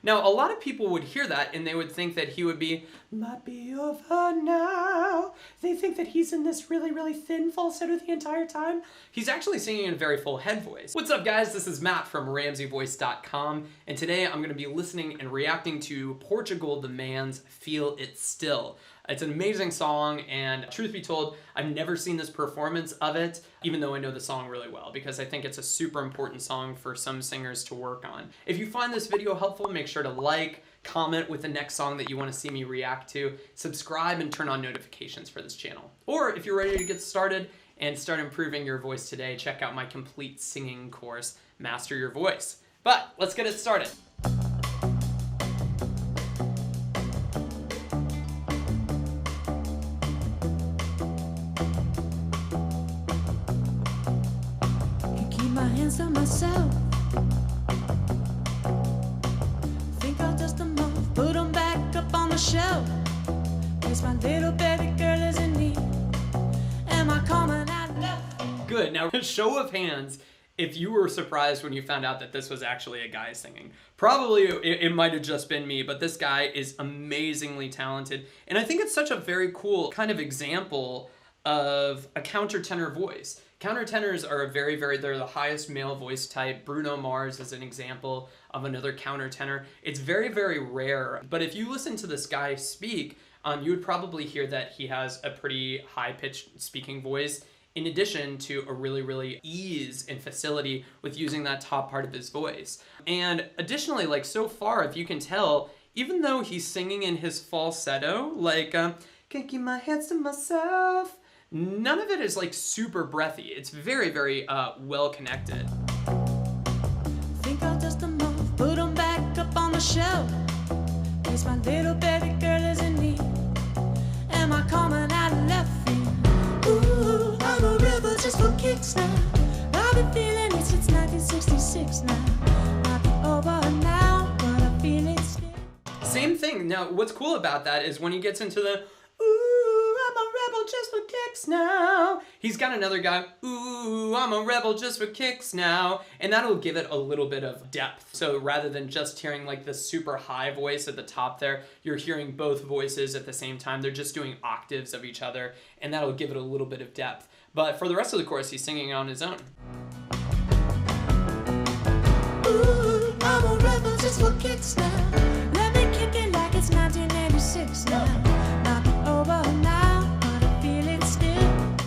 Now, a lot of people would hear that and they would think that he would be, might be over now. They think that he's in this really, really thin falsetto the entire time. He's actually singing in a very full head voice. What's up, guys? This is Matt from RamseyVoice.com, and today I'm going to be listening and reacting to Portugal the Man's Feel It Still. It's an amazing song, and truth be told, I've never seen this performance of it, even though I know the song really well, because I think it's a super important song for some singers to work on. If you find this video helpful, make sure to like, comment with the next song that you want to see me react to, subscribe, and turn on notifications for this channel. Or if you're ready to get started and start improving your voice today, check out my complete singing course, Master Your Voice. But let's get it started. On myself, think I'll dust them off, put them back up on the shelf. Guess my little baby girl is in need. Am I coming out left? Good. Now, show of hands if you were surprised when you found out that this was actually a guy singing. Probably it might have just been me, but this guy is amazingly talented, and I think it's such a very cool kind of example of a countertenor voice. Countertenors are they're the highest male voice type. Bruno Mars is an example of another countertenor. It's very, very rare, but if you listen to this guy speak, you would probably hear that he has a pretty high-pitched speaking voice, in addition to a really, really ease and facility with using that top part of his voice. And additionally, like so far, if you can tell, even though he's singing in his falsetto, like, can't keep my hands to myself, none of it is like super breathy. It's very, very well connected. Think I'll dust them off, put them back up on the shelf. Guess my little baby girl is in need. Am I coming out of left field? Ooh, I'm a rebel just for kicks now. I've been feeling it since 1966 now. Might be over now, but I feel it still. Same thing. Now, what's cool about that is when he gets into the just for kicks now. He's got another guy, ooh, I'm a rebel just for kicks now. And that'll give it a little bit of depth. So rather than just hearing like the super high voice at the top there, you're hearing both voices at the same time. They're just doing octaves of each other, and that'll give it a little bit of depth. But for the rest of the chorus, he's singing on his own. Ooh, I'm a rebel just for kicks now. Let me kick it like it's 1986 now. Might be over now.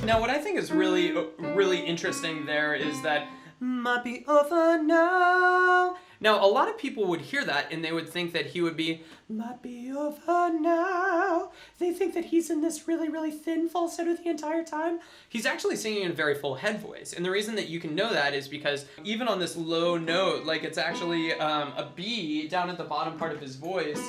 Now, what I think is really, really interesting there is that, might be over now. Now, a lot of people would hear that and they would think that he would be, might be over now. They think that he's in this really, really thin falsetto the entire time. He's actually singing in a very full head voice. And the reason that you can know that is because even on this low note, like it's actually a B down at the bottom part of his voice,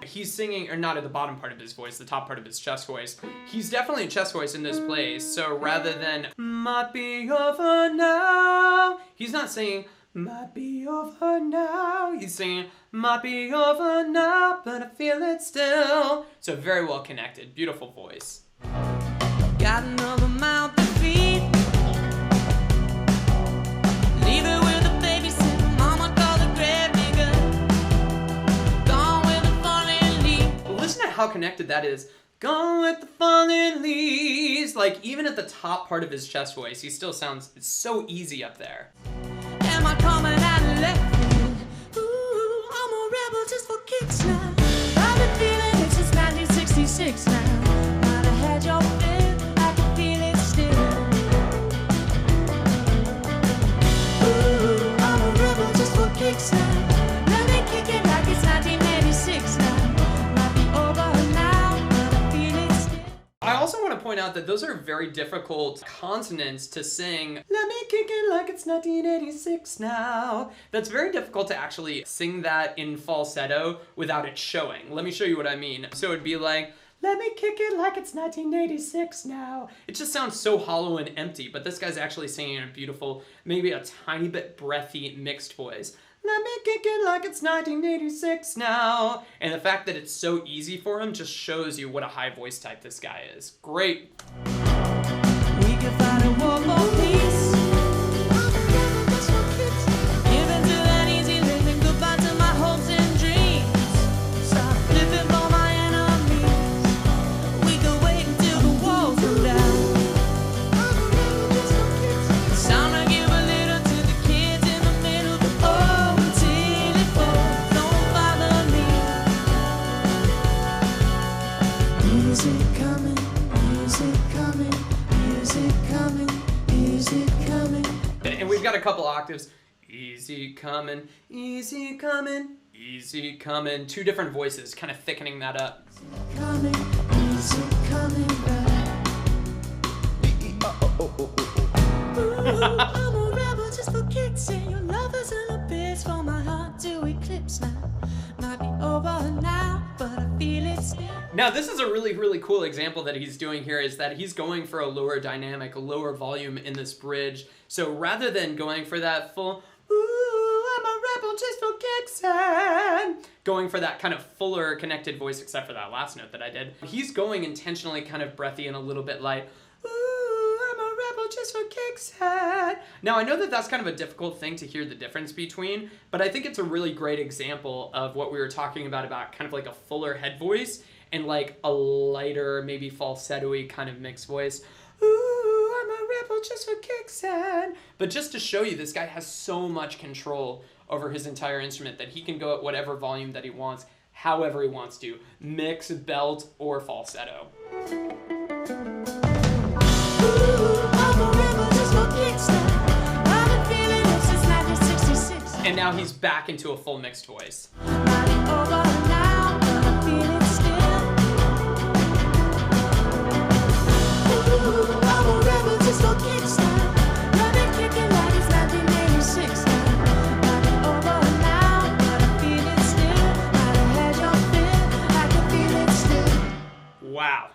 he's singing, or not at the bottom part of his voice, the top part of his chest voice. He's definitely a chest voice in this place, so rather than, might be over now, he's not saying, might be over now. He's singing, might be over now, but I feel it still. So very well connected, beautiful voice. Got another mouth to feed. Leave it with the babysitter, mama call the grave digger. Listen to how connected that is. Gone with the falling leaves. Like, even at the top part of his chest voice, he still sounds, it's so easy up there. Am I coming out of left field? Ooh, I'm a rebel just for kicks now. I've been feeling it since 1966 now. Might have had your fill, I can feel it still. Ooh, I'm a rebel just for kicks now. Let me kick it like it's 1986 now. I also want to point out that those are very difficult consonants to sing. Let me kick it like it's 1986 now. That's very difficult to actually sing that in falsetto without it showing. Let me show you what I mean. So it'd be like, let me kick it like it's 1986 now. It just sounds so hollow and empty, but this guy's actually singing in a beautiful, maybe a tiny bit breathy mixed voice. Let me kick it like it's 1986 now. And the fact that it's so easy for him just shows you what a high voice type this guy is. Great. We can find a war for peace. Give into that easy living, goodbye to my hopes and dreams. a couple octaves. Easy coming, easy coming, easy coming. Two different voices, kind of thickening that up. Coming, easy coming back. Ooh, I'm a rebel just for kicks, and your love is an abyss for my heart to eclipse now. Might be over now, but I feel it still. Now, this is a really, really cool example that he's doing here, is that he's going for a lower dynamic, a lower volume in this bridge. So rather than going for that full, ooh, I'm a rebel just for kicks, and going for that kind of fuller connected voice, except for that last note that I did, he's going intentionally kind of breathy and a little bit light. Ooh, I'm a rebel just for kicks, and... Now, I know that that's kind of a difficult thing to hear the difference between, but I think it's a really great example of what we were talking about kind of like a fuller head voice and like a lighter, maybe falsetto-y kind of mixed voice. Ooh, I'm a rebel just for kicks, and... But just to show you, this guy has so much control over his entire instrument that he can go at whatever volume that he wants, however he wants to, mix, belt, or falsetto. And now he's back into a full mixed voice. Wow.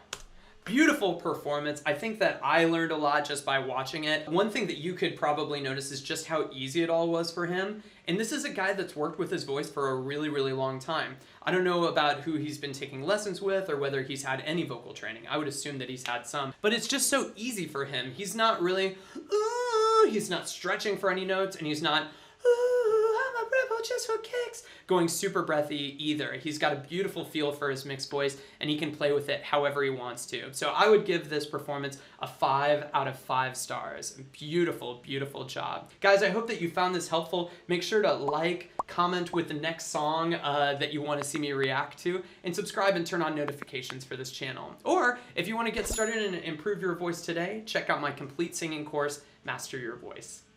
Beautiful performance. I think that I learned a lot just by watching it. One thing that you could probably notice is just how easy it all was for him. And this is a guy that's worked with his voice for a really, really long time. I don't know about who he's been taking lessons with or whether he's had any vocal training. I would assume that he's had some. But it's just so easy for him. He's not really, ooh, he's not stretching for any notes, and he's not, ooh, I'm a rebel just for kicks, going super breathy either. He's got a beautiful feel for his mixed voice, and he can play with it however he wants to. So I would give this performance a 5 out of 5 stars. Beautiful, beautiful job. Guys, I hope that you found this helpful. Make sure to like, comment with the next song that you want to see me react to, and subscribe and turn on notifications for this channel. Or if you want to get started and improve your voice today, check out my complete singing course, Master Your Voice.